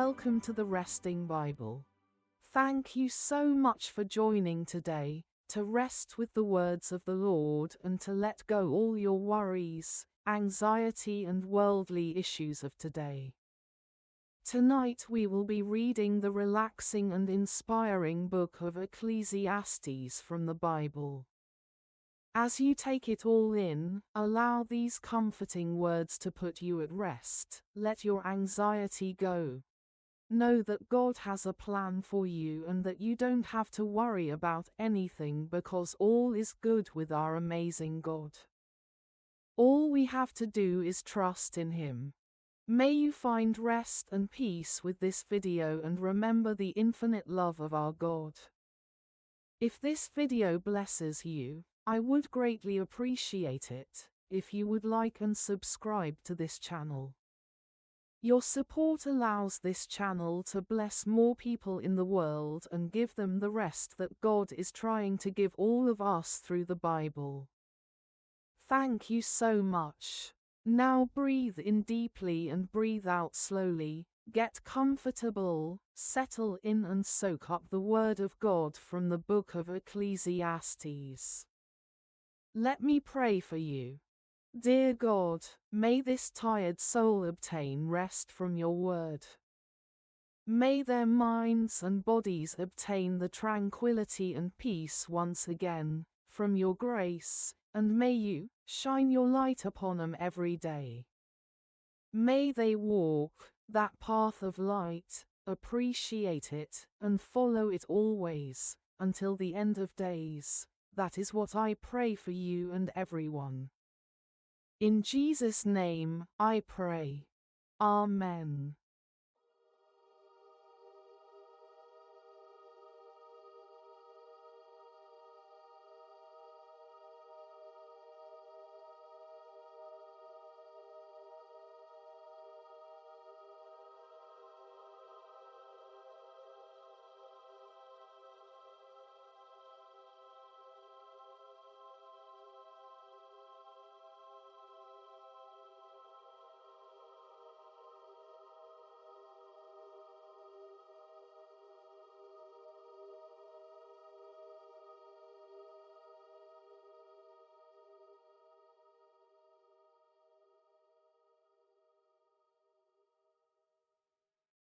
welcome to the Resting Bible. Thank you so much for joining today, to rest with the words of the Lord and to let go all your worries, anxiety and worldly issues of today. Tonight we will be reading the relaxing and inspiring book of Ecclesiastes from the Bible. As you take it all in, allow these comforting words to put you at rest. Let your anxiety go. Know that God has a plan for you and that you don't have to worry about anything because all is good with our amazing God. All we have to do is trust in Him. May you find rest and peace with this video and remember the infinite love of our God. If this video blesses you, I would greatly appreciate it if you would like and subscribe to this channel. Your support allows this channel to bless more people in the world and give them the rest that God is trying to give all of us through the Bible. Thank you so much. Now breathe in deeply and breathe out slowly. Get comfortable, settle in and soak up the Word of God from the book of Ecclesiastes. Let me pray for you. Dear God, may this tired soul obtain rest from your word. May their minds and bodies obtain the tranquility and peace once again, from your grace, and may you shine your light upon them every day. May they walk that path of light, appreciate it, and follow it always, until the end of days. That is what I pray for you and everyone. In Jesus' name, I pray. Amen.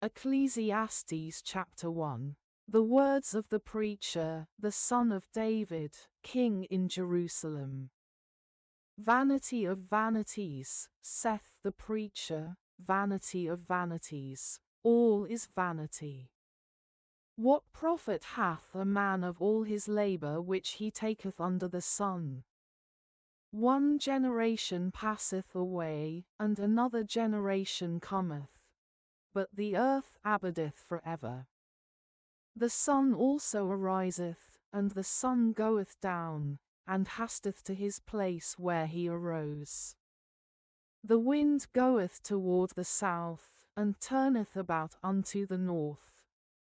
Ecclesiastes chapter 1. The words of the preacher, the son of David, king in Jerusalem. Vanity of vanities, saith the preacher, vanity of vanities, all is vanity. What profit hath a man of all his labor which he taketh under the sun? One generation passeth away, and another generation cometh. But the earth abideth forever. The sun also ariseth, and the sun goeth down, and hasteth to his place where he arose. The wind goeth toward the south, and turneth about unto the north.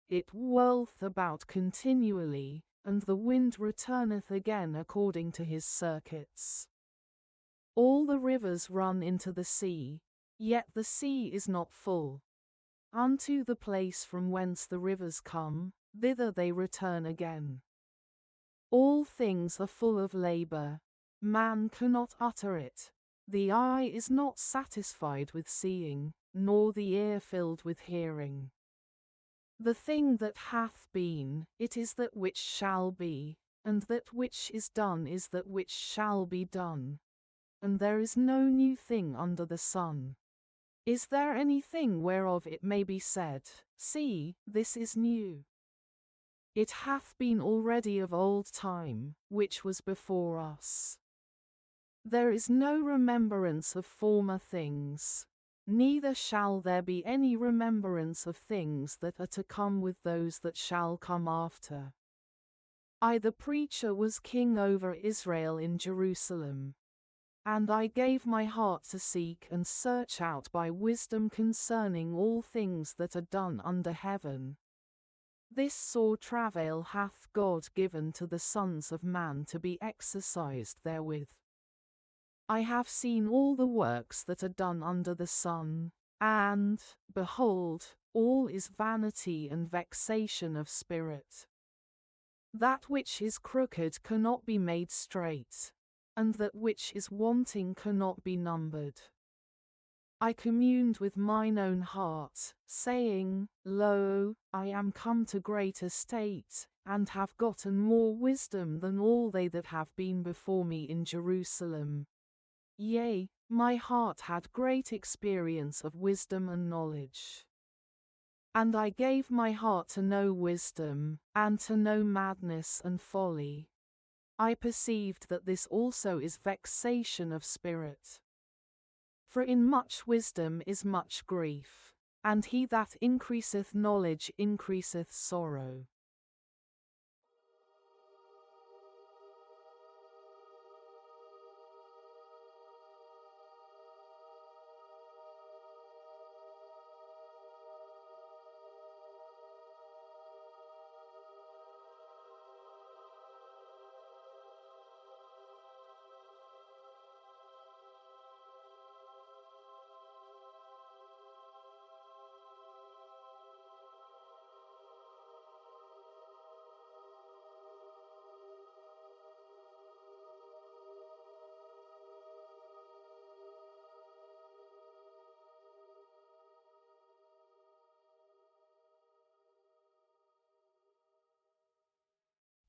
It whirleth about continually, and the wind returneth again according to his circuits. All the rivers run into the sea, yet the sea is not full. Unto the place from whence the rivers come, thither they return again. All things are full of labor. Man cannot utter it. The eye is not satisfied with seeing, nor the ear filled with hearing. The thing that hath been, it is that which shall be, and that which is done is that which shall be done. And there is no new thing under the sun. Is there anything whereof it may be said, See, this is new? It hath been already of old time, which was before us. There is no remembrance of former things, neither shall there be any remembrance of things that are to come with those that shall come after. I the preacher was king over Israel in Jerusalem. And I gave my heart to seek and search out by wisdom concerning all things that are done under heaven. This sore travail hath God given to the sons of man to be exercised therewith. I have seen all the works that are done under the sun, and, behold, all is vanity and vexation of spirit. That which is crooked cannot be made straight, and that which is wanting cannot be numbered. I communed with mine own heart, saying, Lo, I am come to great estate, and have gotten more wisdom than all they that have been before me in Jerusalem. Yea, my heart had great experience of wisdom and knowledge. And I gave my heart to know wisdom, and to know madness and folly. I perceived that this also is vexation of spirit. For in much wisdom is much grief, and he that increaseth knowledge increaseth sorrow.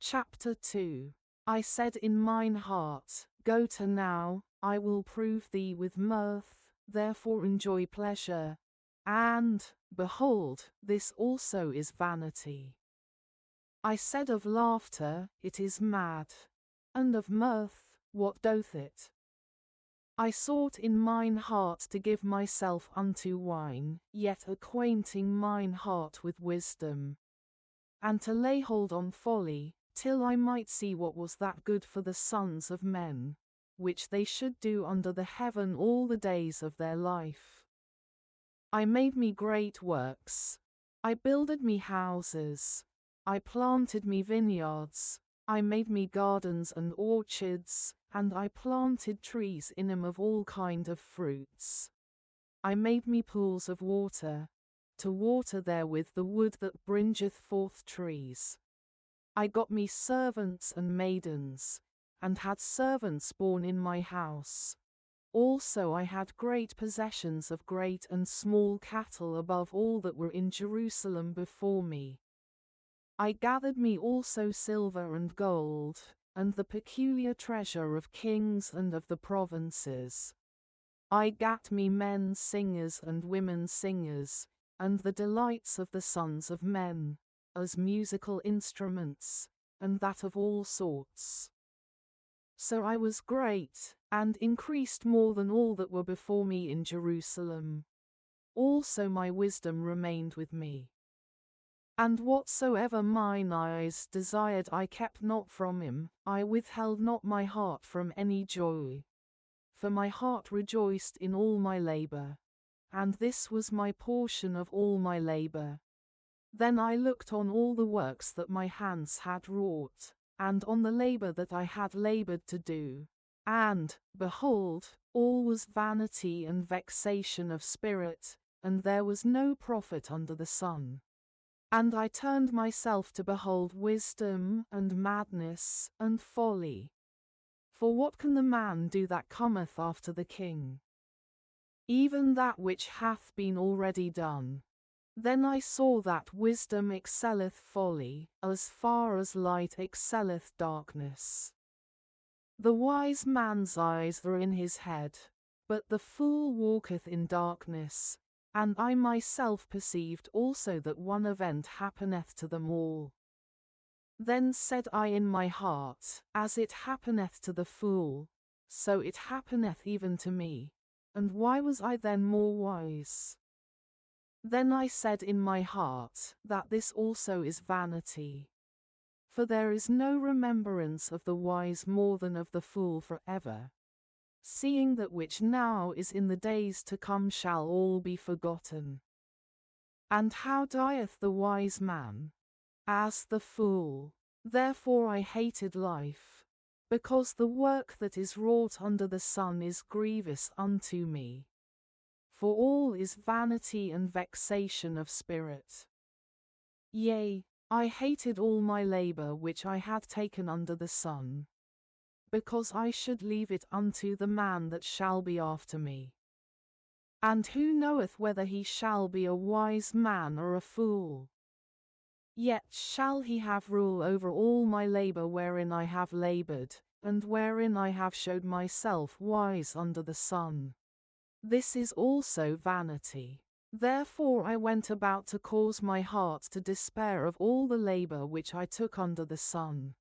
Chapter 2. I said in mine heart, Go to now, I will prove thee with mirth, therefore enjoy pleasure. And, behold, this also is vanity. I said of laughter, It is mad. And of mirth, what doth it? I sought in mine heart to give myself unto wine, yet acquainting mine heart with wisdom. And to lay hold on folly, till I might see what was that good for the sons of men, which they should do under the heaven all the days of their life. I made me great works. I builded me houses. I planted me vineyards. I made me gardens and orchards, and I planted trees in 'em of all kind of fruits. I made me pools of water, to water therewith the wood that bringeth forth trees. I got me servants and maidens, and had servants born in my house. Also I had great possessions of great and small cattle above all that were in Jerusalem before me. I gathered me also silver and gold, and the peculiar treasure of kings and of the provinces. I gat me men singers and women singers, and the delights of the sons of men, as musical instruments, and that of all sorts. So I was great, and increased more than all that were before me in Jerusalem. Also my wisdom remained with me. And whatsoever mine eyes desired I kept not from him, I withheld not my heart from any joy. For my heart rejoiced in all my labor, and this was my portion of all my labor. Then I looked on all the works that my hands had wrought, and on the labor that I had labored to do. And, behold, all was vanity and vexation of spirit, and there was no profit under the sun. And I turned myself to behold wisdom, and madness, and folly. For what can the man do that cometh after the king? Even that which hath been already done. Then I saw that wisdom excelleth folly, as far as light excelleth darkness. The wise man's eyes are in his head, but the fool walketh in darkness. And I myself perceived also that one event happeneth to them all. Then said I in my heart, As it happeneth to the fool, so it happeneth even to me. And why was I then more wise? Then I said in my heart, that this also is vanity. For there is no remembrance of the wise more than of the fool forever. Seeing that which now is in the days to come shall all be forgotten. And how dieth the wise man? As the fool. Therefore I hated life, because the work that is wrought under the sun is grievous unto me. for all is vanity and vexation of spirit. Yea, I hated all my labor which I had taken under the sun, because I should leave it unto the man that shall be after me. And who knoweth whether he shall be a wise man or a fool? Yet shall he have rule over all my labor wherein I have labored, and wherein I have showed myself wise under the sun. This is also vanity. Therefore I went about to cause my heart to despair of all the labor which I took under the sun.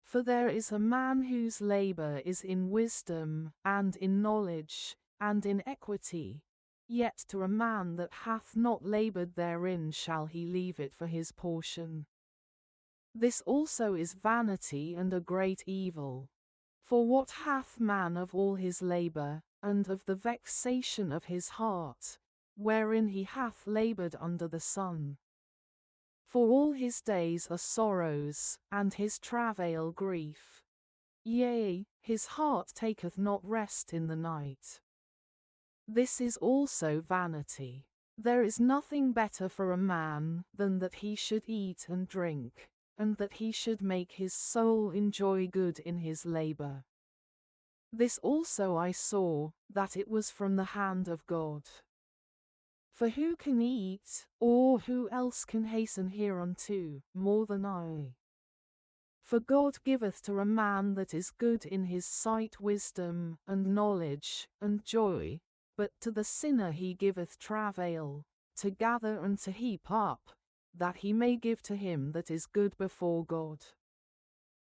For there is a man whose labor is in wisdom, and in knowledge, and in equity. Yet to a man that hath not labored therein shall he leave it for his portion. This also is vanity and a great evil. For what hath man of all his labor, and of the vexation of his heart, wherein he hath labored under the sun? For all his days are sorrows, and his travail grief. Yea, his heart taketh not rest in the night. This is also vanity. There is nothing better for a man than that he should eat and drink, and that he should make his soul enjoy good in his labor. This also I saw, that it was from the hand of God. For who can eat, or who else can hasten hereunto, more than I? For God giveth to a man that is good in his sight wisdom, and knowledge, and joy, but to the sinner he giveth travail, to gather and to heap up, that he may give to him that is good before God.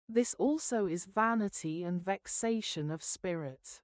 This also is vanity and vexation of spirit.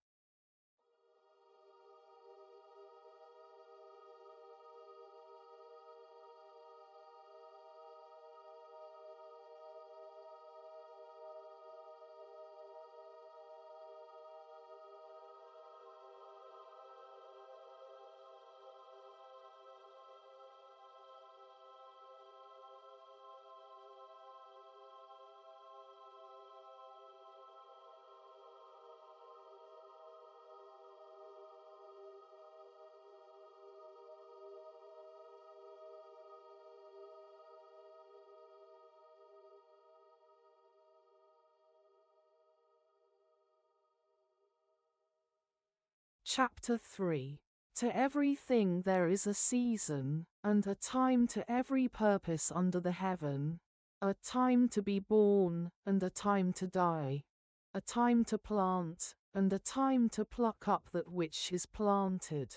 Chapter 3. To everything there is a season, and a time to every purpose under the heaven, a time to be born, and a time to die, a time to plant, and a time to pluck up that which is planted,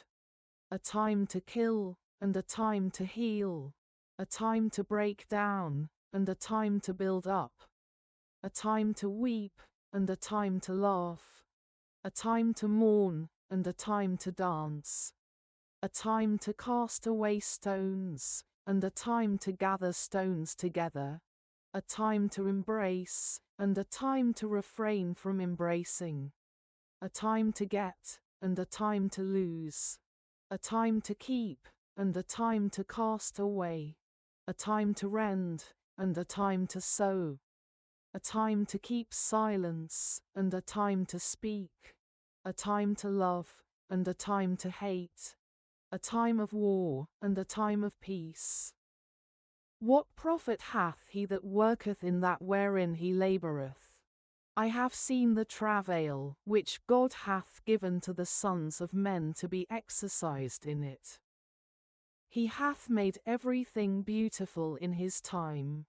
a time to kill, and a time to heal, a time to break down, and a time to build up, a time to weep, and a time to laugh, a time to mourn, and a time to dance, a time to cast away stones, and a time to gather stones together, a time to embrace, and a time to refrain from embracing, a time to get, and a time to lose, a time to keep, and a time to cast away, a time to rend, and a time to sow, a time to keep silence, and a time to speak, a time to love, and a time to hate, a time of war, and a time of peace. What profit hath he that worketh in that wherein he laboureth? I have seen the travail, which God hath given to the sons of men to be exercised in it. He hath made everything beautiful in his time.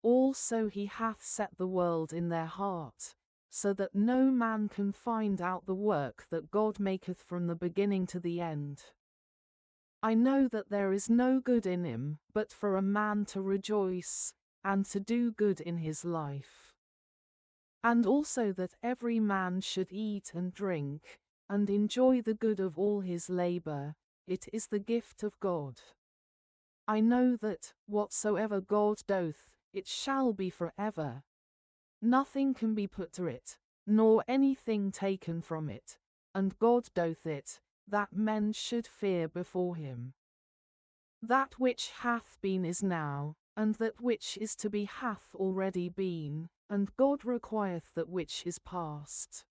Also he hath set the world in their heart, so that no man can find out the work that God maketh from the beginning to the end. I know that there is no good in him, but for a man to rejoice, and to do good in his life. And also that every man should eat and drink, and enjoy the good of all his labor, it is the gift of God. I know that, whatsoever God doth, it shall be forever. Nothing can be put to it, nor anything taken from it, and God doth it, that men should fear before him. That which hath been is now, and that which is to be hath already been, and God requireth that which is past.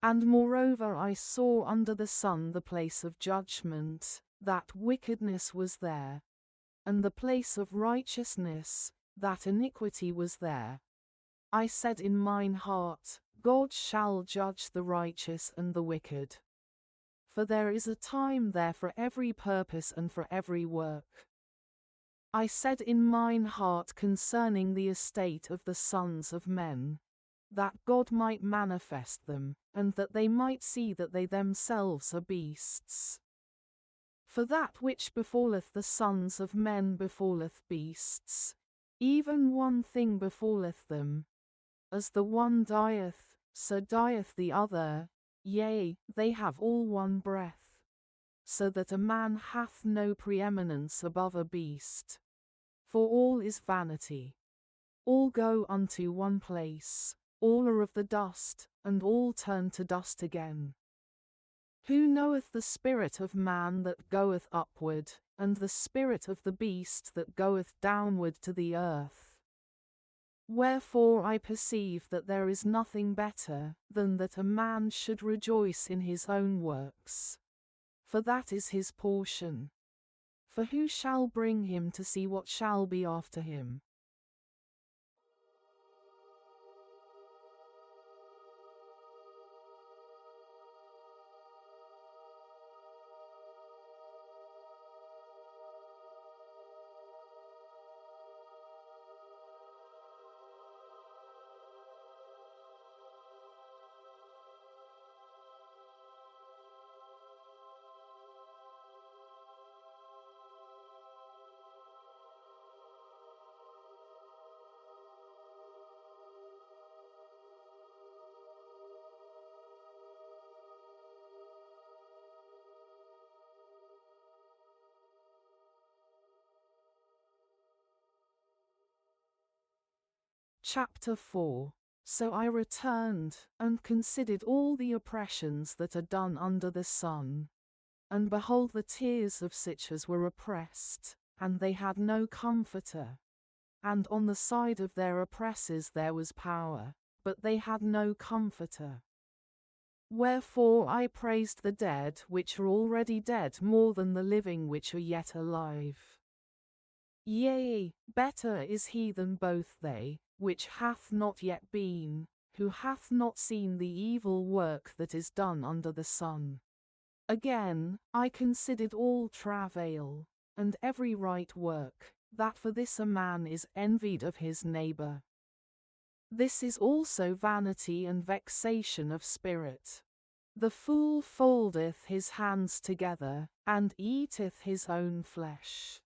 And moreover I saw under the sun the place of judgment, that wickedness was there, and the place of righteousness, that iniquity was there. I said in mine heart, God shall judge the righteous and the wicked. For there is a time there for every purpose and for every work. I said in mine heart concerning the estate of the sons of men, that God might manifest them, and that they might see that they themselves are beasts. For that which befalleth the sons of men befalleth beasts, even one thing befalleth them. As the one dieth, so dieth the other, yea, they have all one breath. So that a man hath no preeminence above a beast. For all is vanity. All go unto one place, all are of the dust, and all turn to dust again. Who knoweth the spirit of man that goeth upward, and the spirit of the beast that goeth downward to the earth? Wherefore I perceive that there is nothing better than that a man should rejoice in his own works. For that is his portion. For who shall bring him to see what shall be after him? Chapter 4. So I returned, and considered all the oppressions that are done under the sun. And behold, the tears of such as were oppressed, and they had no comforter. And on the side of their oppressors there was power, but they had no comforter. Wherefore I praised the dead which are already dead more than the living which are yet alive. Yea, better is he than both they, which hath not yet been, who hath not seen the evil work that is done under the sun. Again, I considered all travail, and every right work, that for this a man is envied of his neighbor. This is also vanity and vexation of spirit. The fool foldeth his hands together, and eateth his own flesh.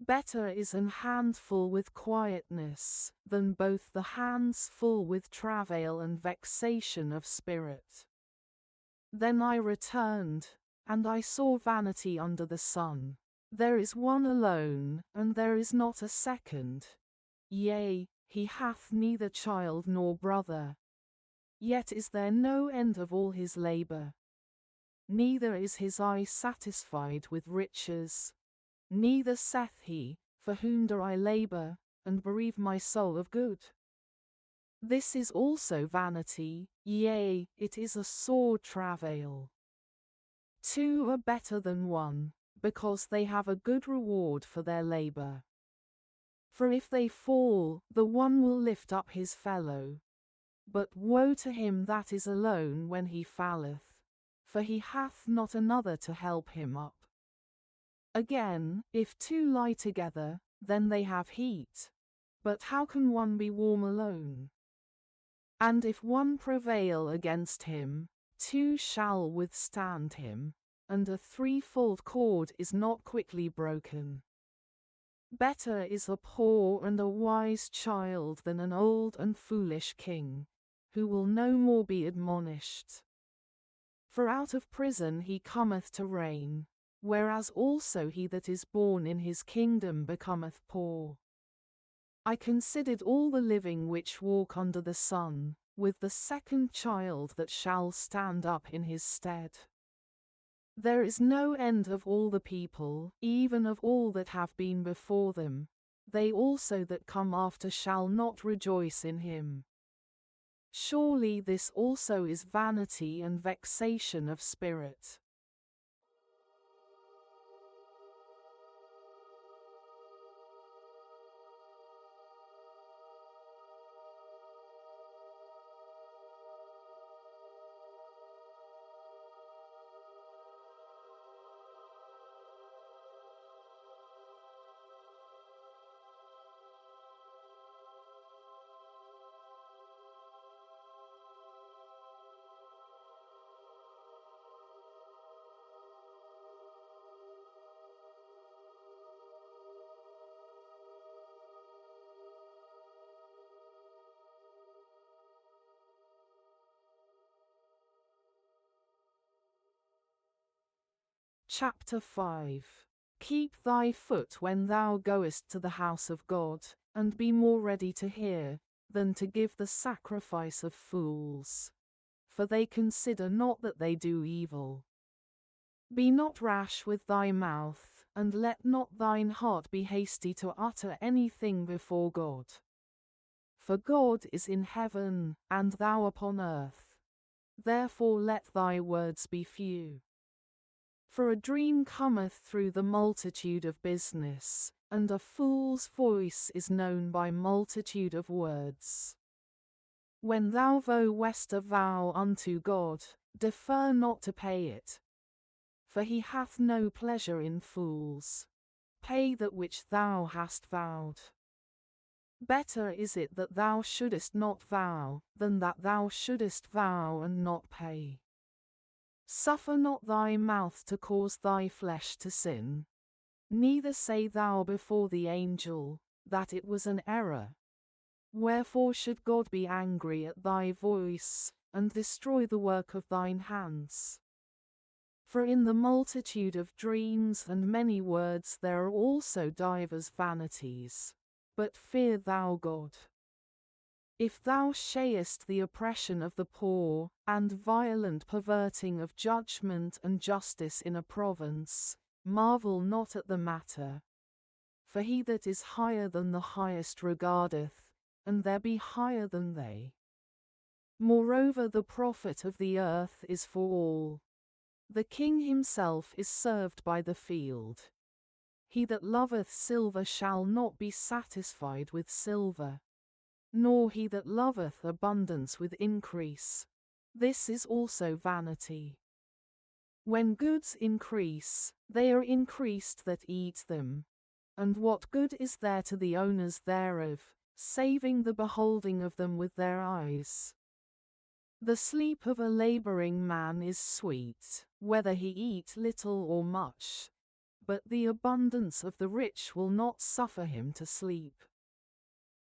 Better is an handful with quietness, than both the hands full with travail and vexation of spirit. Then I returned, and I saw vanity under the sun. There is one alone, and there is not a second. Yea, he hath neither child nor brother. Yet is there no end of all his labor. Neither is his eye satisfied with riches. Neither saith he, for whom do I labor, and bereave my soul of good? This is also vanity, yea, it is a sore travail. Two are better than one, because they have a good reward for their labor. For if they fall, the one will lift up his fellow. But woe to him that is alone when he falleth, for he hath not another to help him up. Again, if two lie together, then they have heat. But how can one be warm alone? And if one prevail against him, two shall withstand him, and a threefold cord is not quickly broken. Better is a poor and a wise child than an old and foolish king, who will no more be admonished. For out of prison he cometh to reign, whereas also he that is born in his kingdom becometh poor. I considered all the living which walk under the sun, with the second child that shall stand up in his stead. There is no end of all the people, even of all that have been before them. They also that come after shall not rejoice in him. Surely this also is vanity and vexation of spirit. Chapter 5. Keep thy foot when thou goest to the house of God, and be more ready to hear, than to give the sacrifice of fools. For they consider not that they do evil. Be not rash with thy mouth, and let not thine heart be hasty to utter anything before God. For God is in heaven, and thou upon earth. Therefore let thy words be few. For a dream cometh through the multitude of business, and a fool's voice is known by multitude of words. When thou vowest a vow unto God, defer not to pay it. For he hath no pleasure in fools. Pay that which thou hast vowed. Better is it that thou shouldest not vow, than that thou shouldest vow and not pay. Suffer not thy mouth to cause thy flesh to sin. Neither say thou before the angel, that it was an error. Wherefore should God be angry at thy voice, and destroy the work of thine hands? For in the multitude of dreams and many words there are also divers vanities. But fear thou God. If thou shayest the oppression of the poor, and violent perverting of judgment and justice in a province, marvel not at the matter. For he that is higher than the highest regardeth, and there be higher than they. Moreover the profit of the earth is for all. The king himself is served by the field. He that loveth silver shall not be satisfied with silver, nor he that loveth abundance with increase. This is also vanity. When goods increase, they are increased that eat them. And what good is there to the owners thereof, saving the beholding of them with their eyes? The sleep of a laboring man is sweet, whether he eat little or much, but the abundance of the rich will not suffer him to sleep.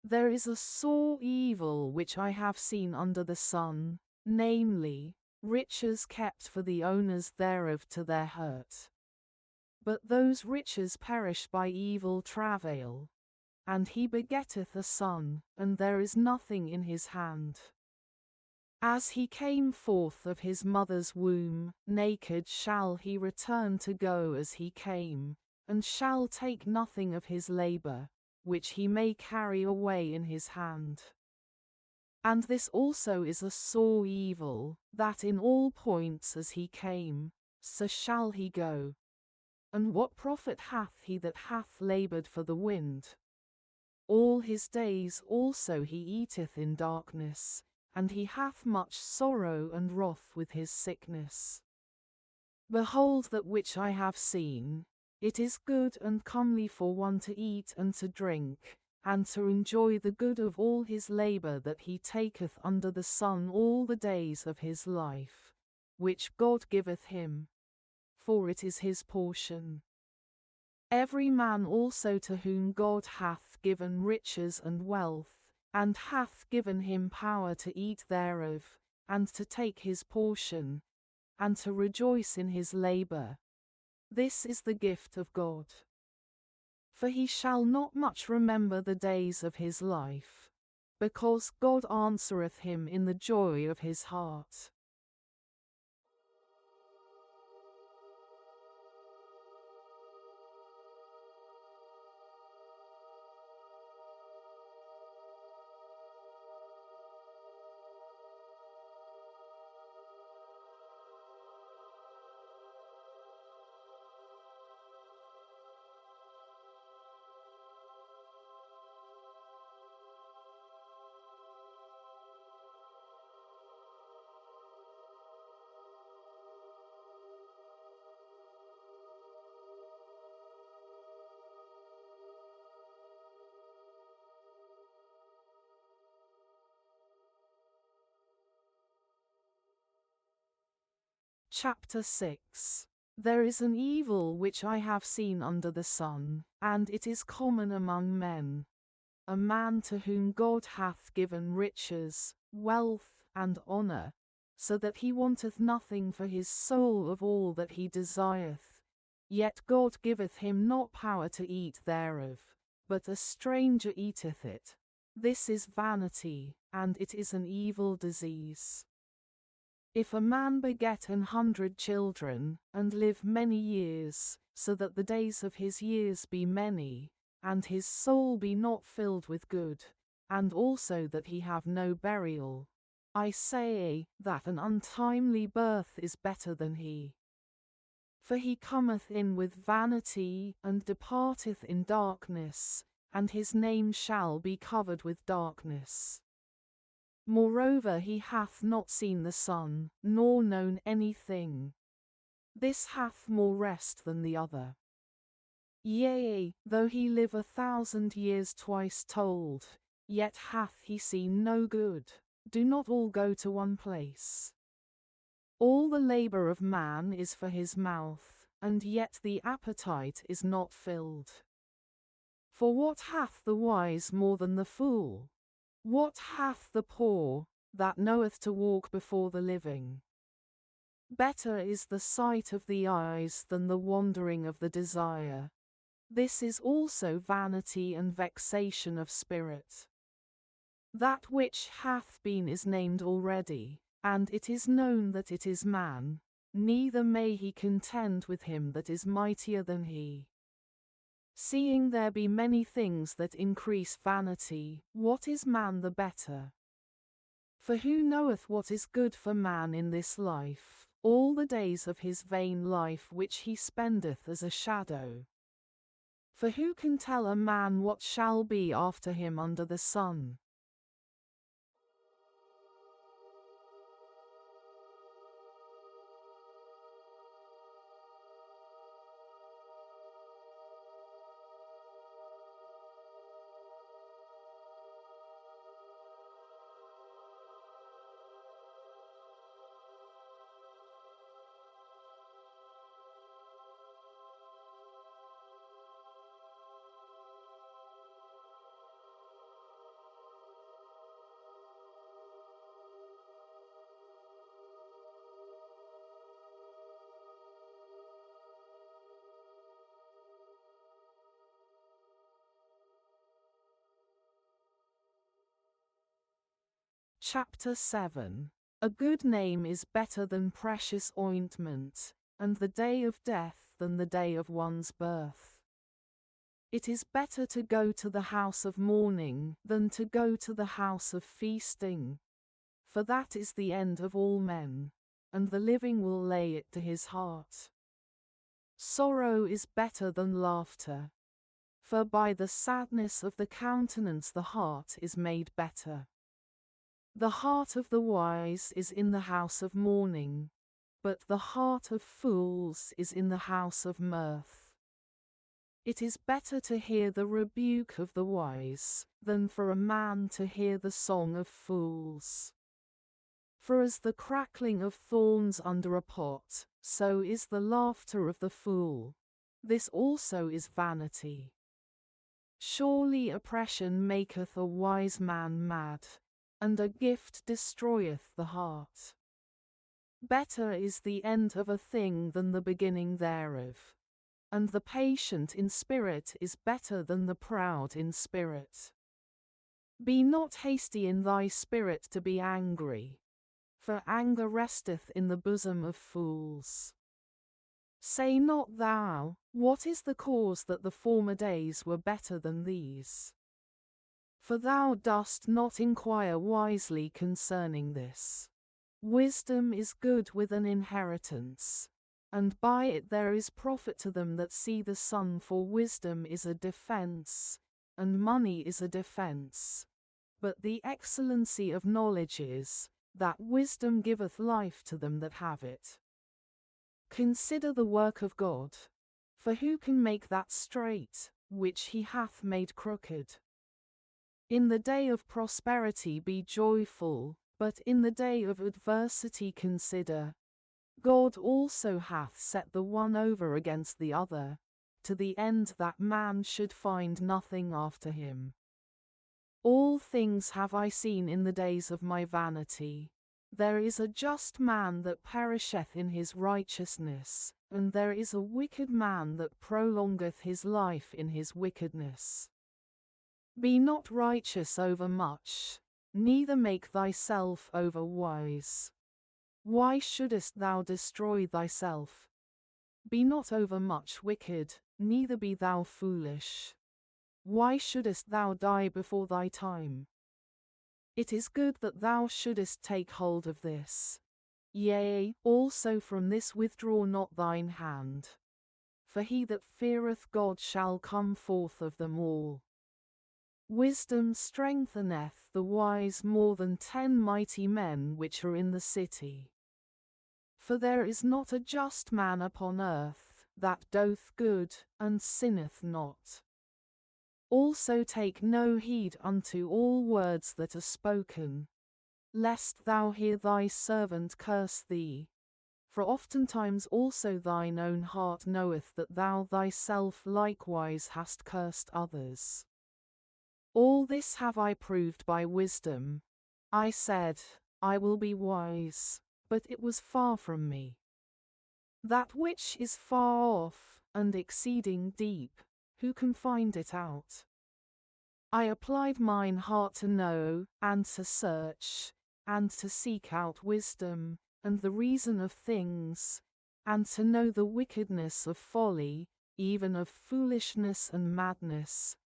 There is a sore evil which I have seen under the sun, namely, riches kept for the owners thereof to their hurt. But those riches perish by evil travail. And he begetteth a son, and there is nothing in his hand. As he came forth of his mother's womb, naked shall he return to go as he came, and shall take nothing of his labor, which he may carry away in his hand. And this also is a sore evil, that in all points as he came, so shall he go. And what profit hath he that hath labored for the wind? All his days also he eateth in darkness, and he hath much sorrow and wrath with his sickness. Behold that which I have seen, it is good and comely for one to eat and to drink, and to enjoy the good of all his labor that he taketh under the sun all the days of his life, which God giveth him, for it is his portion. Every man also to whom God hath given riches and wealth, and hath given him power to eat thereof, and to take his portion, and to rejoice in his labor. This is the gift of God. For he shall not much remember the days of his life, because God answereth him in the joy of his heart. Chapter 6. There is an evil which I have seen under the sun, and it is common among men. A man to whom God hath given riches, wealth, and honour, so that he wanteth nothing for his soul of all that he desireth. Yet God giveth him not power to eat thereof, but a stranger eateth it. This is vanity, and it is an evil disease. If a man beget 100 children, and live many years, so that the days of his years be many, and his soul be not filled with good, and also that he have no burial, I say that an untimely birth is better than he. For he cometh in with vanity, and departeth in darkness, and his name shall be covered with darkness. Moreover, he hath not seen the sun, nor known anything. This hath more rest than the other. Yea, though he live 1,000 years twice told, yet hath he seen no good. Do not all go to one place. All the labor of man is for his mouth, and yet the appetite is not filled. For what hath the wise more than the fool? What hath the poor, that knoweth to walk before the living? Better is the sight of the eyes than the wandering of the desire. This is also vanity and vexation of spirit. That which hath been is named already, and it is known that it is man, neither may he contend with him that is mightier than he. Seeing there be many things that increase vanity, what is man the better? For who knoweth what is good for man in this life, all the days of his vain life which he spendeth as a shadow? For who can tell a man what shall be after him under the sun? Chapter 7. A good name is better than precious ointment, and the day of death than the day of one's birth. It is better to go to the house of mourning than to go to the house of feasting. For that is the end of all men, and the living will lay it to his heart. Sorrow is better than laughter, for by the sadness of the countenance the heart is made better. The heart of the wise is in the house of mourning, but the heart of fools is in the house of mirth. It is better to hear the rebuke of the wise, than for a man to hear the song of fools. For as the crackling of thorns under a pot, so is the laughter of the fool. This also is vanity. Surely oppression maketh a wise man mad, and a gift destroyeth the heart. Better is the end of a thing than the beginning thereof, and the patient in spirit is better than the proud in spirit. Be not hasty in thy spirit to be angry, for anger resteth in the bosom of fools. Say not thou, what is the cause that the former days were better than these? For thou dost not inquire wisely concerning this. Wisdom is good with an inheritance, and by it there is profit to them that see the sun, for wisdom is a defense, and money is a defense. But the excellency of knowledge is, that wisdom giveth life to them that have it. Consider the work of God, for who can make that straight, which he hath made crooked? In the day of prosperity be joyful, but in the day of adversity consider, God also hath set the one over against the other, to the end that man should find nothing after him. All things have I seen in the days of my vanity. There is a just man that perisheth in his righteousness, and there is a wicked man that prolongeth his life in his wickedness. Be not righteous over much, neither make thyself over wise. Why shouldest thou destroy thyself? Be not over much wicked, neither be thou foolish. Why shouldest thou die before thy time? It is good that thou shouldest take hold of this. Yea, also from this withdraw not thine hand. For he that feareth God shall come forth of them all. Wisdom strengtheneth the wise more than 10 mighty men which are in the city. For there is not a just man upon earth, that doth good, and sinneth not. Also take no heed unto all words that are spoken, lest thou hear thy servant curse thee. For oftentimes also thine own heart knoweth that thou thyself likewise hast cursed others. All this have I proved by wisdom. I said, I will be wise, but it was far from me. That which is far off, and exceeding deep, who can find it out? I applied mine heart to know, and to search, and to seek out wisdom, and the reason of things, and to know the wickedness of folly, even of foolishness and madness.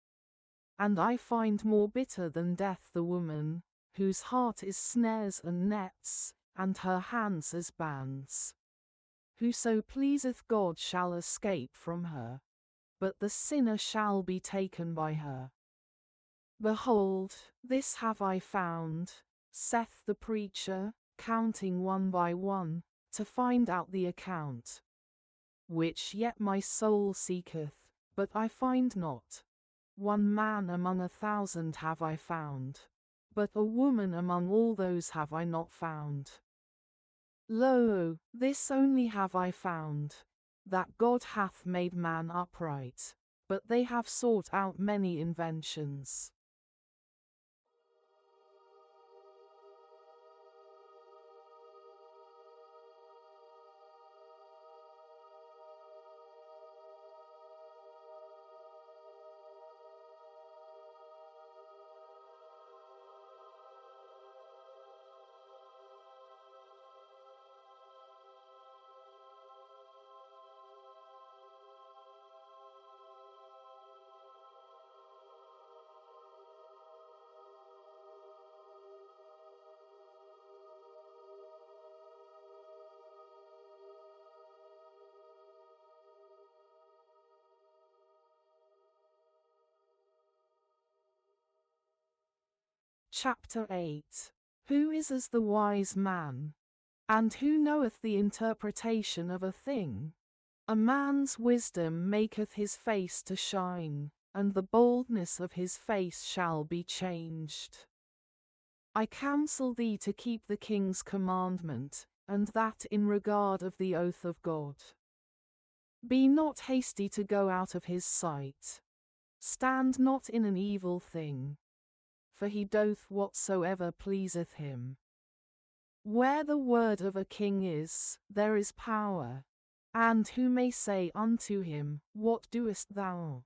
And I find more bitter than death the woman, whose heart is snares and nets, and her hands as bands. Whoso pleaseth God shall escape from her, but the sinner shall be taken by her. Behold, this have I found, saith the preacher, counting one by one, to find out the account. Which yet my soul seeketh, but I find not. One man among 1,000 have I found, but a woman among all those have I not found. Lo, this only have I found, that God hath made man upright, but they have sought out many inventions. Chapter 8. Who is as the wise man? And who knoweth the interpretation of a thing? A man's wisdom maketh his face to shine, and the boldness of his face shall be changed. I counsel thee to keep the king's commandment, and that in regard of the oath of God. Be not hasty to go out of his sight. Stand not in an evil thing, for he doth whatsoever pleaseth him. Where the word of a king is, there is power. And who may say unto him, What doest thou?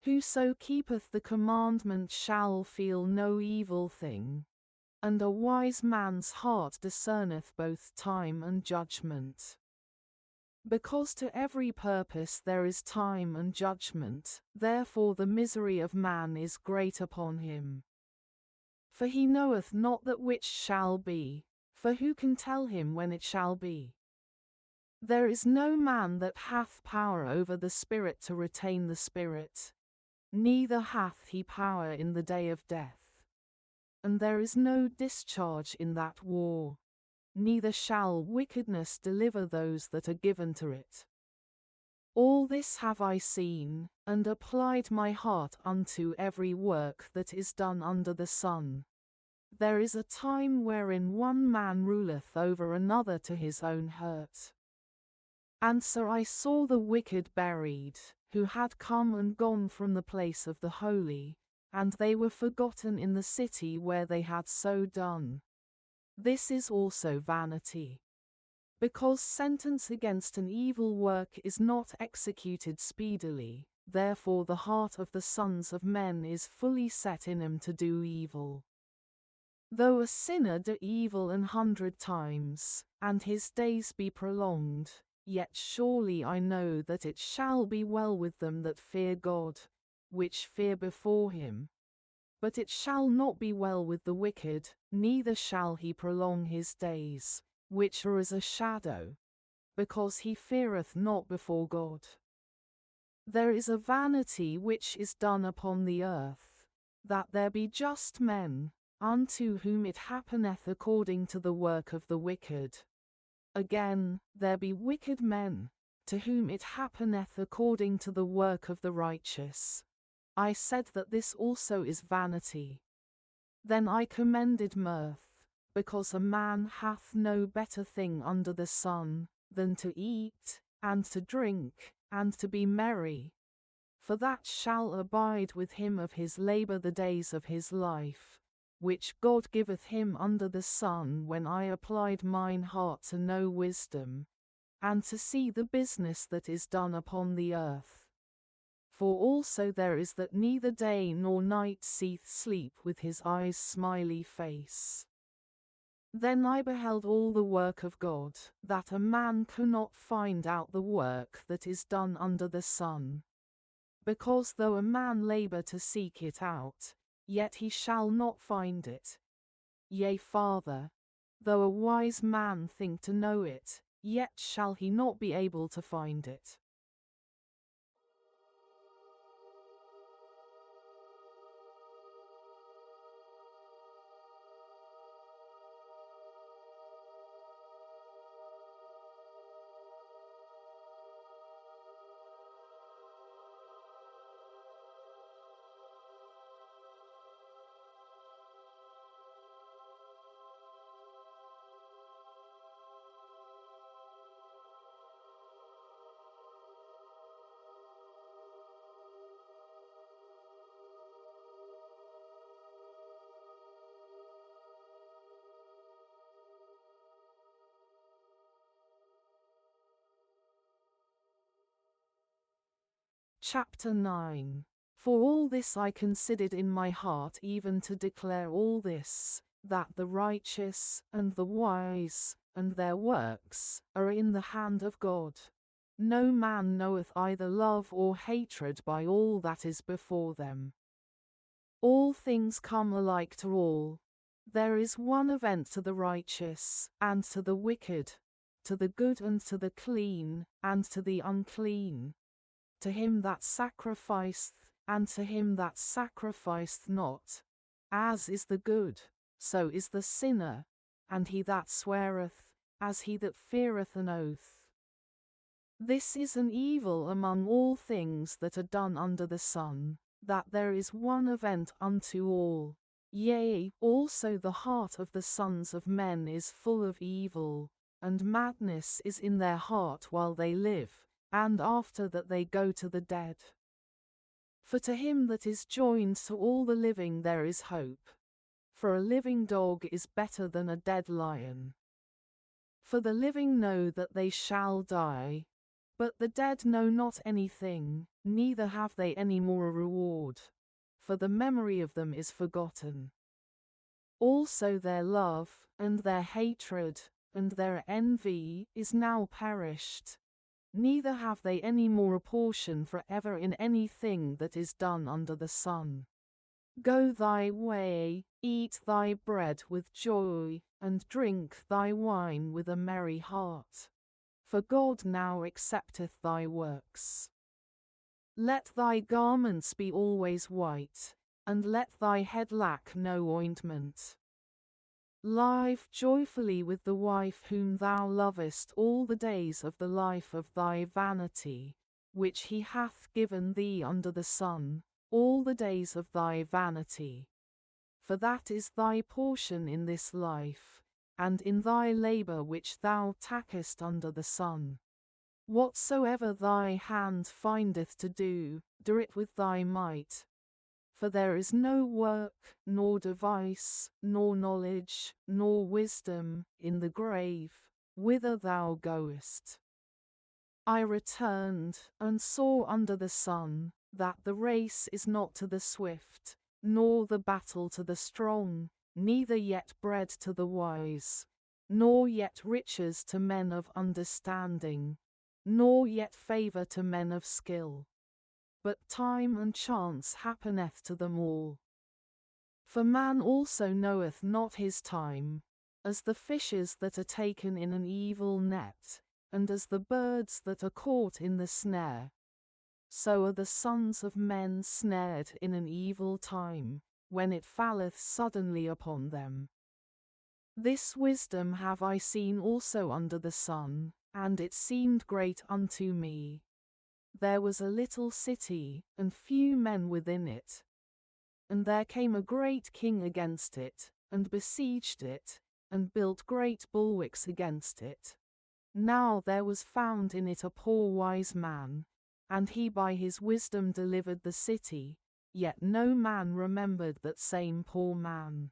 Whoso keepeth the commandment shall feel no evil thing. And a wise man's heart discerneth both time and judgment. Because to every purpose there is time and judgment, therefore the misery of man is great upon him. For he knoweth not that which shall be, for who can tell him when it shall be? There is no man that hath power over the spirit to retain the spirit, neither hath he power in the day of death. And there is no discharge in that war, neither shall wickedness deliver those that are given to it. All this have I seen, and applied my heart unto every work that is done under the sun. There is a time wherein one man ruleth over another to his own hurt. And so I saw the wicked buried, who had come and gone from the place of the holy, and they were forgotten in the city where they had so done. This is also vanity. Because sentence against an evil work is not executed speedily, therefore the heart of the sons of men is fully set in him to do evil. Though a sinner do evil 100 times, and his days be prolonged, yet surely I know that it shall be well with them that fear God, which fear before him. But it shall not be well with the wicked, neither shall he prolong his days, which are as a shadow, because he feareth not before God. There is a vanity which is done upon the earth, that there be just men, unto whom it happeneth according to the work of the wicked. Again, there be wicked men, to whom it happeneth according to the work of the righteous. I said that this also is vanity. Then I commended mirth, because a man hath no better thing under the sun, than to eat, and to drink, and to be merry. For that shall abide with him of his labor the days of his life, which God giveth him under the sun. When I applied mine heart to know wisdom, and to see the business that is done upon the earth. For also there is that neither day nor night seeth sleep with his eyes smiley face. Then I beheld all the work of God, that a man cannot find out the work that is done under the sun. Because though a man labor to seek it out, yet he shall not find it. Yea, farther, though a wise man think to know it, yet shall he not be able to find it. Chapter 9. For all this I considered in my heart, even to declare all this, that the righteous, and the wise, and their works, are in the hand of God. No man knoweth either love or hatred by all that is before them. All things come alike to all. There is one event to the righteous, and to the wicked, to the good and to the clean, and to the unclean. To him that sacrificeth, and to him that sacrificeth not. As is the good, so is the sinner, and he that sweareth, as he that feareth an oath. This is an evil among all things that are done under the sun, that there is one event unto all. Yea, also the heart of the sons of men is full of evil, and madness is in their heart while they live, and after that they go to the dead. For to him that is joined to all the living there is hope. For a living dog is better than a dead lion. For the living know that they shall die, but the dead know not anything, neither have they any more a reward, for the memory of them is forgotten. Also their love, and their hatred, and their envy is now perished. Neither have they any more a portion for ever in anything that is done under the sun. Go thy way, eat thy bread with joy, and drink thy wine with a merry heart. For God now accepteth thy works. Let thy garments be always white, and let thy head lack no ointment. Live joyfully with the wife whom thou lovest all the days of the life of thy vanity, which he hath given thee under the sun, all the days of thy vanity. for that is thy portion in this life, and in thy labor which thou takest under the sun. Whatsoever thy hand findeth to do, do it with thy might. For there is no work, nor device, nor knowledge, nor wisdom, in the grave, whither thou goest. I returned, and saw under the sun, that the race is not to the swift, nor the battle to the strong, neither yet bread to the wise, nor yet riches to men of understanding, nor yet favor to men of skill. But time and chance happeneth to them all. For man also knoweth not his time, as the fishes that are taken in an evil net, and as the birds that are caught in the snare. So are the sons of men snared in an evil time, when it falleth suddenly upon them. This wisdom have I seen also under the sun, and it seemed great unto me. There was a little city, and few men within it. And there came a great king against it, and besieged it, and built great bulwarks against it. Now there was found in it a poor wise man, and he by his wisdom delivered the city, yet no man remembered that same poor man.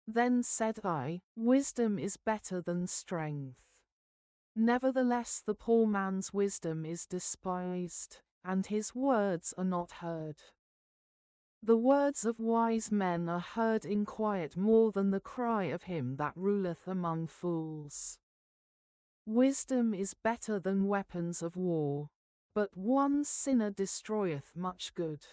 Then said I, wisdom is better than strength. Nevertheless the poor man's wisdom is despised, and his words are not heard. The words of wise men are heard in quiet more than the cry of him that ruleth among fools. Wisdom is better than weapons of war, but one sinner destroyeth much good.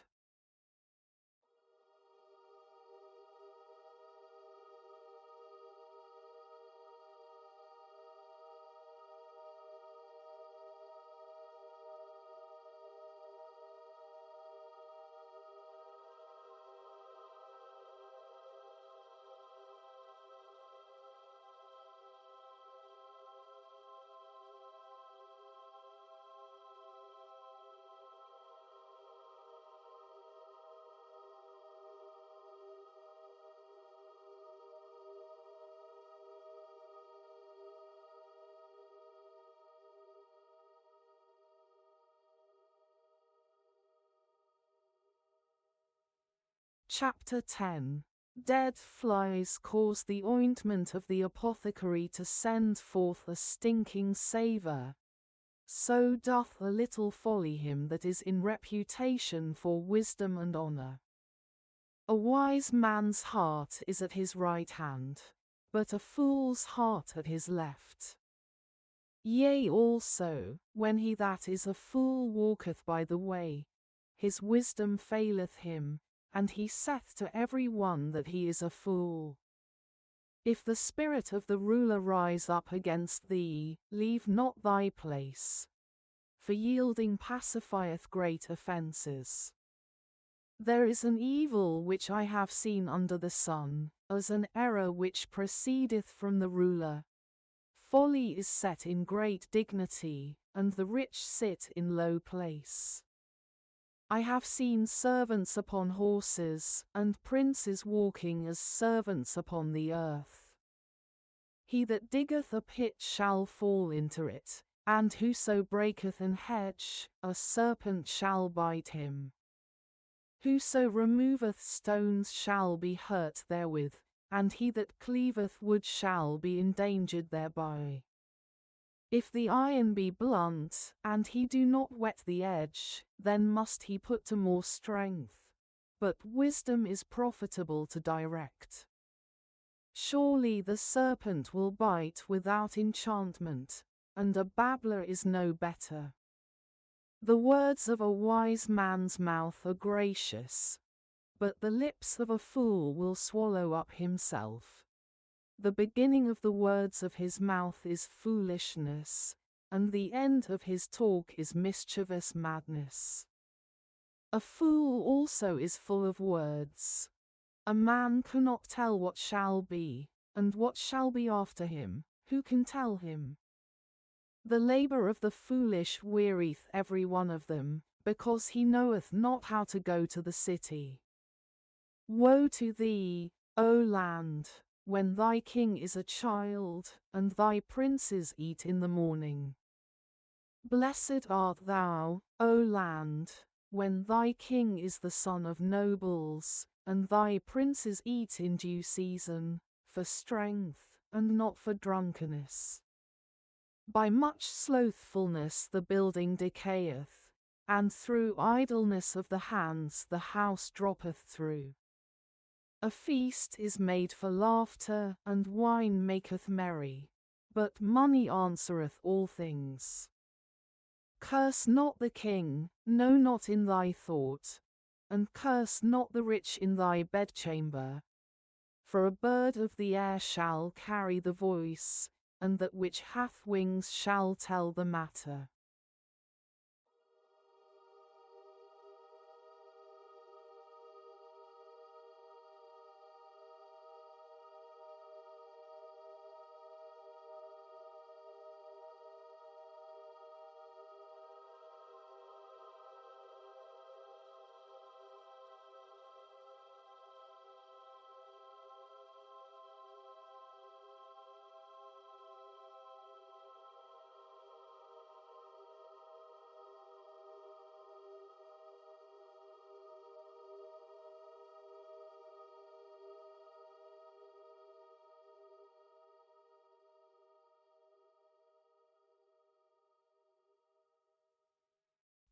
Chapter 10. Dead flies cause the ointment of the apothecary to send forth a stinking savour. So doth a little folly him that is in reputation for wisdom and honour. A wise man's heart is at his right hand, but a fool's heart at his left. Yea also, when he that is a fool walketh by the way, his wisdom faileth him, and he saith to every one that he is a fool. If the spirit of the ruler rise up against thee, leave not thy place. For yielding pacifieth great offences. There is an evil which I have seen under the sun, as an error which proceedeth from the ruler. Folly is set in great dignity, and the rich sit in low place. I have seen servants upon horses, and princes walking as servants upon the earth. He that diggeth a pit shall fall into it, and whoso breaketh an hedge, a serpent shall bite him. Whoso removeth stones shall be hurt therewith, and he that cleaveth wood shall be endangered thereby. If the iron be blunt, and he do not whet the edge, then must he put to more strength. But wisdom is profitable to direct. Surely the serpent will bite without enchantment, and a babbler is no better. The words of a wise man's mouth are gracious, but the lips of a fool will swallow up himself. The beginning of the words of his mouth is foolishness, and the end of his talk is mischievous madness. A fool also is full of words. A man cannot tell what shall be, and what shall be after him, who can tell him? The labor of the foolish wearieth every one of them, because he knoweth not how to go to the city. Woe to thee, O land, when thy king is a child, and thy princes eat in the morning. Blessed art thou, O land, when thy king is the son of nobles, and thy princes eat in due season, for strength, and not for drunkenness. By much slothfulness the building decayeth, and through idleness of the hands the house droppeth through. A feast is made for laughter, and wine maketh merry, but money answereth all things. Curse not the king, no, not in thy thought, and curse not the rich in thy bedchamber. For a bird of the air shall carry the voice, and that which hath wings shall tell the matter.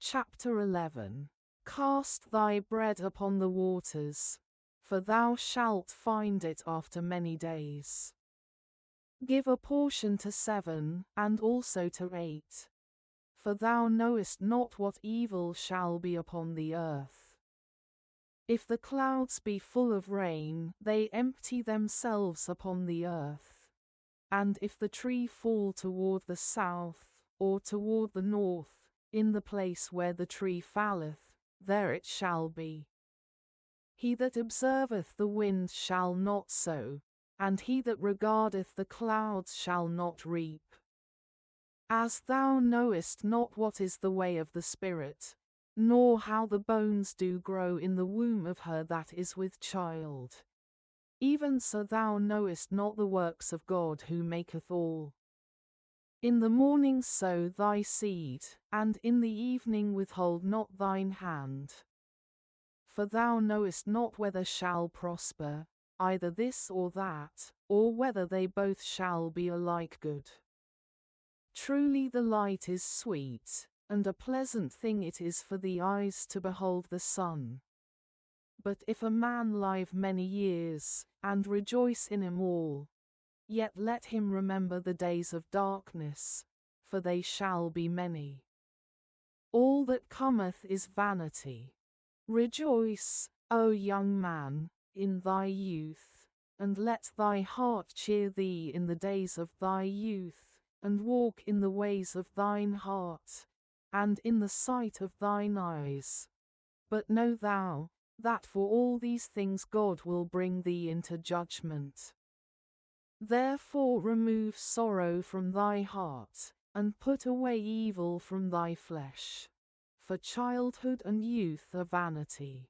Chapter 11. Cast thy bread upon the waters, for thou shalt find it after many days. Give a portion to 7, and also to 8. For thou knowest not what evil shall be upon the earth. If the clouds be full of rain, they empty themselves upon the earth. And if the tree fall toward the south, or toward the north, in the place where the tree falleth, there it shall be. He that observeth the wind shall not sow, and he that regardeth the clouds shall not reap. As thou knowest not what is the way of the Spirit, nor how the bones do grow in the womb of her that is with child, even so thou knowest not the works of God who maketh all. In the morning sow thy seed, and in the evening withhold not thine hand. For thou knowest not whether shall prosper, either this or that, or whether they both shall be alike good. Truly the light is sweet, and a pleasant thing it is for the eyes to behold the sun. But if a man live many years, and rejoice in them all, yet let him remember the days of darkness, for they shall be many. All that cometh is vanity. Rejoice, O young man, in thy youth, and let thy heart cheer thee in the days of thy youth, and walk in the ways of thine heart, and in the sight of thine eyes. But know thou, that for all these things God will bring thee into judgment. Therefore remove sorrow from thy heart, and put away evil from thy flesh. For childhood and youth are vanity.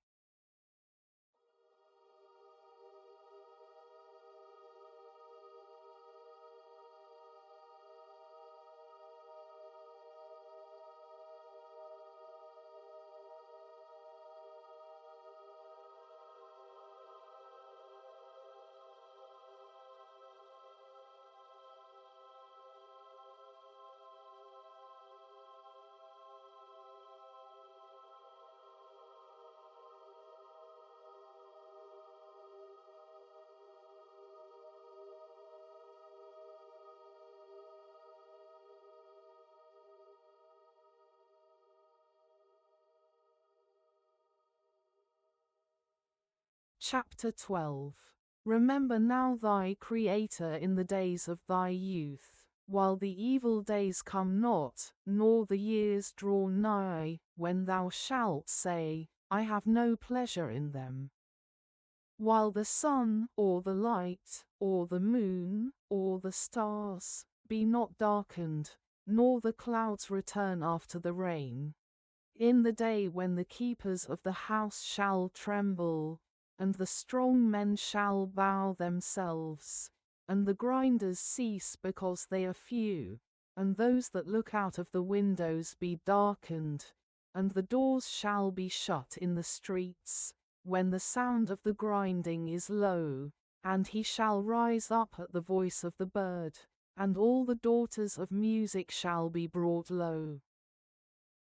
Chapter 12. Remember now thy Creator in the days of thy youth, while the evil days come not, nor the years draw nigh, when thou shalt say, I have no pleasure in them. While the sun, or the light, or the moon, or the stars, be not darkened, nor the clouds return after the rain. In the day when the keepers of the house shall tremble, and the strong men shall bow themselves, and the grinders cease because they are few, and those that look out of the windows be darkened, and the doors shall be shut in the streets, when the sound of the grinding is low, and he shall rise up at the voice of the bird, and all the daughters of music shall be brought low.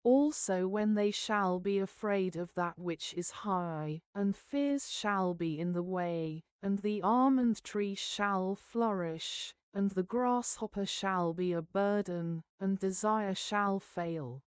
Also when they shall be afraid of that which is high, and fears shall be in the way, and the almond tree shall flourish, and the grasshopper shall be a burden, and desire shall fail.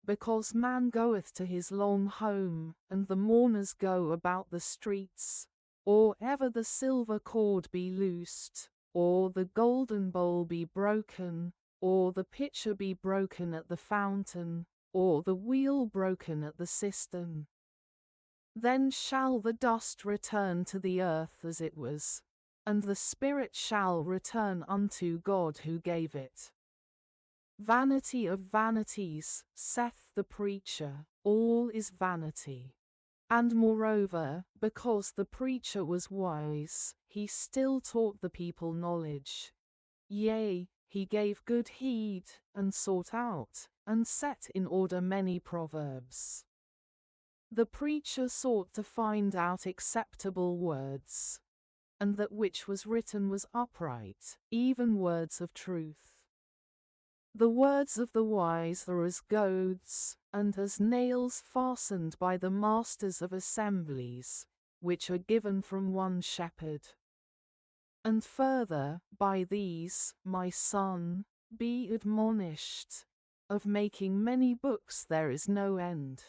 Because man goeth to his long home, and the mourners go about the streets, or ever the silver cord be loosed, or the golden bowl be broken, or the pitcher be broken at the fountain, or the wheel broken at the cistern. Then shall the dust return to the earth as it was, and the spirit shall return unto God who gave it. Vanity of vanities, saith the preacher, all is vanity. And moreover, because the preacher was wise, he still taught the people knowledge. Yea, he gave good heed, and sought out, and set in order many proverbs. The preacher sought to find out acceptable words, and that which was written was upright, even words of truth. The words of the wise are as goads, and as nails fastened by the masters of assemblies, which are given from one shepherd. And further, by these, my son, be admonished. Of making many books there is no end,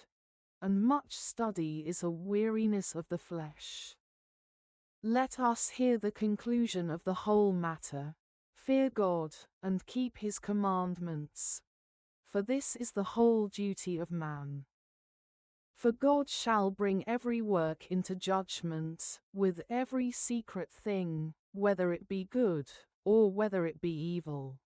and much study is a weariness of the flesh. Let us hear the conclusion of the whole matter. Fear God, and keep his commandments. For this is the whole duty of man. For God shall bring every work into judgment, with every secret thing, whether it be good, or whether it be evil.